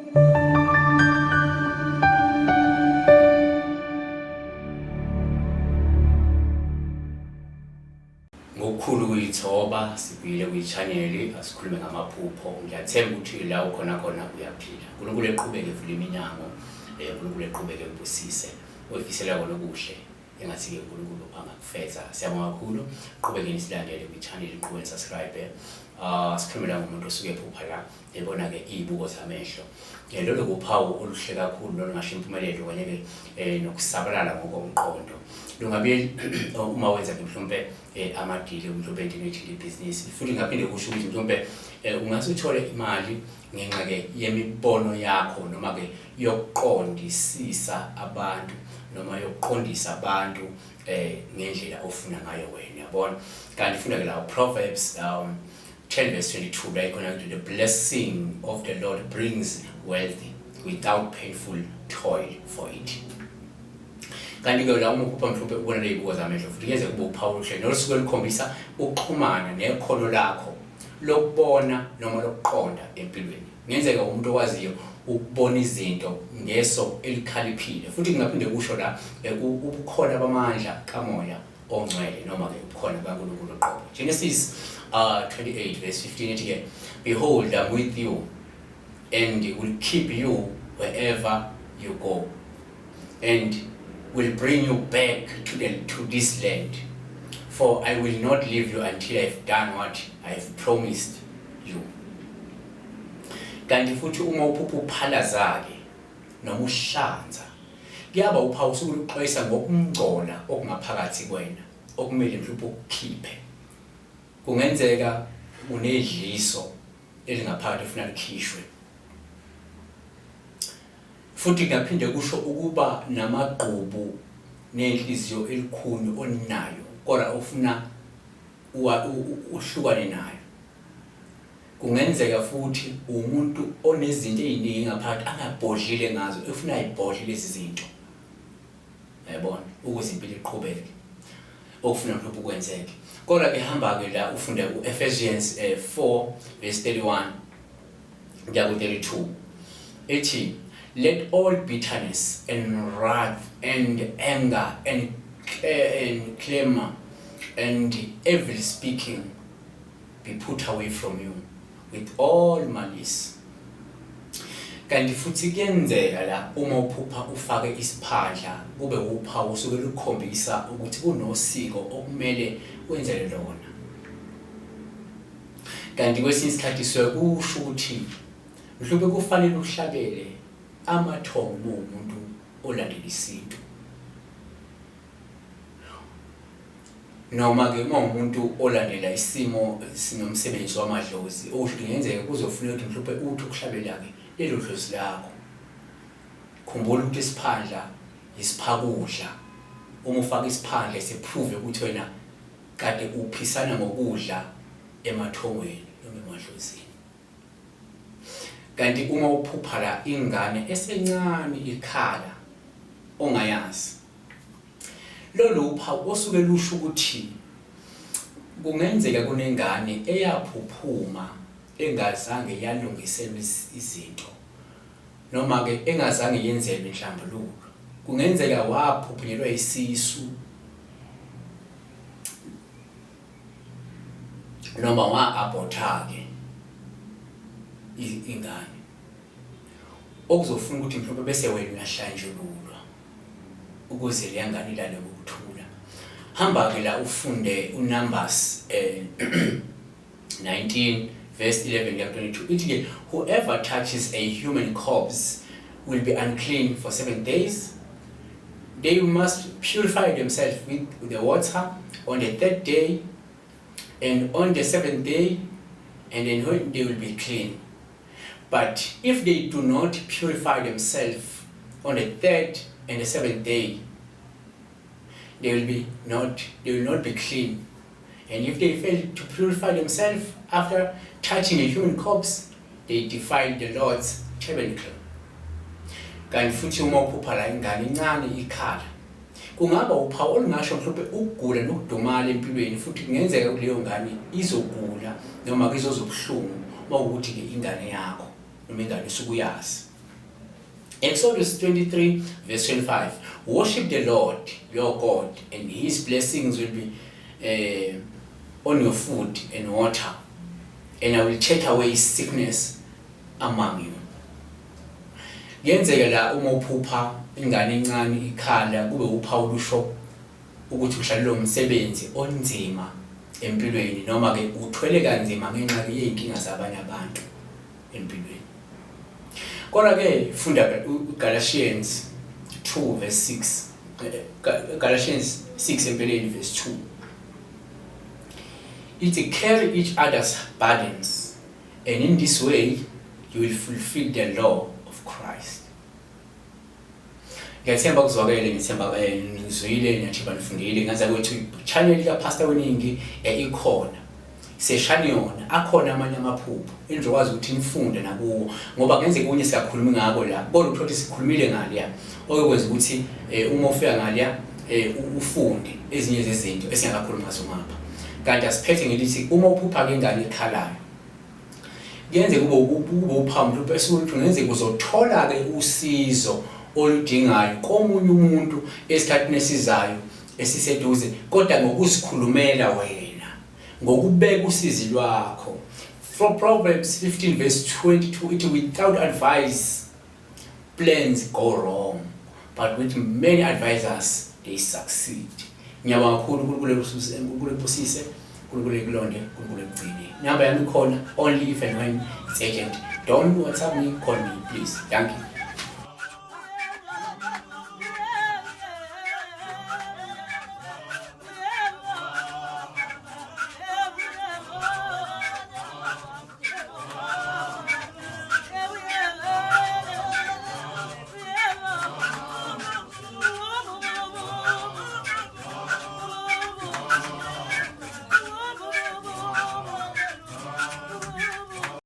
Ngokukhulu kuyithoba sibuyile kwi-channel asikhulume ngamaphupho. Ngiyathemba ukuthi la ukhona uyaphila. uNkulunkulu eqhubeke evule iminyango, uNkulunkulu eqhubeke ebusise oyifisela kona okuhle engathi ke uNkulunkulu angakufeza. Siyabonga kakhulu. Qhubekeni silandele kwi-channel, qhubekeni subscribe. Sikhulumela ngomuntu osuke ephupha la ebona ke izibuko zamehlo. Lolo kuphawu oluhle kakhulu nolungasho impumelelo kanye ke nokusabalala ngokomqondo. Lungabe uma wenza mhlawumbe amadili mhlawumbe into business futhi ngaphinde kusho ukuthi mhlawumbe ungase uthole imali ngenxa ke yemibono yakho noma ke yokuqondisisa abantu noma yokuqondisa abantu ngendlela ofuna ngayo wena, yabona. Kanti funa ke la Proverbs 10:22 la ikhona ukuthi the blessing of the Lord brings wealth without painful toil for it. Kanti ke la ukuphupha mhlawumbe ubona lezibuko zamehlo futhi kuyeze kube uphawu oluhle nolusuke likhombisa ukuxhumana nekhono lakho lokubona noma lokuqonda empilweni. Ngenzeka umuntu owaziyo ukubona izinto ngeso elikhaliphile futhi kungaphinde kusho la ubukhona bamandla kamoya ongcwele noma ke ubukhona kaNkulunkulu oqobo. Genesis 28:15 ethi ke, behold, I'm with you and will keep you wherever you go and will bring you back to this land, for I will not leave you until I've done what I've promised you. Kanti futhi uma uphupha uphalaza ke noma uhlanza kuyaba uphawu usuluxwayisa ngokumngcola okungaphakathi kwena okumele mhlawumbe ukukhiphe. Kungenzeka unedliso elingaphakathi efuna likhishwe. Futhi ngaphinde kusho ukuba namagqubu nenhliziyo elikhulu onayo kodwa ufuna uhlukane nayo. Kungenzeka futhi umuntu onezinto eziningi ngaphakathi angabhodlile ngazo efuna ayibhodle lezi zinto, yabona, ukuze impilo iqhubeke okufuna mhlawumbe ukwenzeke. Kodwa ke hamba ke la ufunde uEphesians 4:31 kuya ku-32 ethi, let all bitterness and wrath and anger and clamor and evil speaking be put away from you with all malice. Kanti futhi kuyenzeka la uma uphupha ufake isiphandla kube uphawu usuke lukhombisa ukuthi kunosiko okumele wenzele lona. Kanti kwesinye isikhathi kusho ukuthi mhlawumbe kufanele uhlabele amathongo umuntu olandela isintu. Noma ke umuntu olandela isimo sinomsebenzi wamadlozi okusho kungenzeka kuzofuneka ukuthi mhlawumbe uthi ukuhlabela ke lelo dlozi lakho. Khumbula ukuthi isiphandla isiphakudla. Uma ufaka isiphandla siprove ukuthi wena kade uphisana ngokudla emathongweni noma emadlozini. Kanti uma uphupha la ingane esencane ikhala ongayazi, lolu uphawu osuke lusho ukuthi kungenzeka kunengane eyaphuphuma engazange yalungiselwa izinto noma ke engazange yenzelwe inhlambuluko. Kungenzeka waphuphunyelwa isisu noma wa-aborta ke ingane okuzofuna ukuthi mhlawumbe bese wena uyahlanjululwa ukuze le ngane ilale ngokuthula. Hamba ke la ufunde uNumbers 19:11-22 ithi ke, whoever touches a human corpse will be unclean for 7 days. They must purify themselves with the water on the 3rd day and on the 7th day, and then they will be clean. But if they do not purify themselves on the 3rd and the 7th day, they will not be clean. And if they fail to purify themselves after touching a human corpse, they defile the Lord's tabernacle. Kanti futhi uma uphupha la ingane encane ikhala, kungaba uphawu olungasho mhlawumbe ukugula nokudumala empilweni, futhi kungenzeka kuleyo ngane izogula noma izozwa ubuhlungu mawukuthi ke ingane yakho noma ingane esukuyazi. Exodus 23 verse 25. Worship the Lord your God, and his blessings will be on your food and water, and I will take away sickness among you. Yenzeke la uma uphupha ingane encane ikhala kube uphawu lusho ukuthi uhlale umsebenzi onzima empilweni, noma ke uthwele kanzima ngenxa yeyinkinga zabanye abantu empilweni. Kodwa ke funda Galatians 2 verse 6. Galatians 6 empeleni verse 2. It carry each other's burdens, and in this way you will fulfill the law of Christ. Ngiyathemba kuzwakele, ngithemba nizwile ngiyathemba nifundile ngaza kwethu channel ka Pastor weNingi ikhona. Seshani yona akhona amanye amaphupho enizokwazi ukuthi nifunde nakuwo, ngoba kungenzeka kunye siyakhuluma ngako la kodwa uthothi sikhulumile ngaliya okwenza ukuthi uma ufika ngaliya ufunde ezinye zezinto esingakakhuluma ngazo ngapha. Kanti asiphethe ngelithi uma uphupha ke ingane ekhalayo kuyenzeka kube uphambo bese ukuthi kungenzeka uzothola ke usizo oludingayo komunye umuntu esikhathini esizayo esiseduze, kodwa ngokusikhulumela wena, ngokubeka usizi lwakho. From Proverbs 15 verse 22, it without advice plans go wrong, but with many advisors they succeed. Ngiyabonga kakhulu uNkulunkulu ebusise, uNkulunkulu ekulonde, uNkulunkulu ekugcine. Number yami khona only if and when it's urgent. Don't WhatsApp me, call me please. Thank you.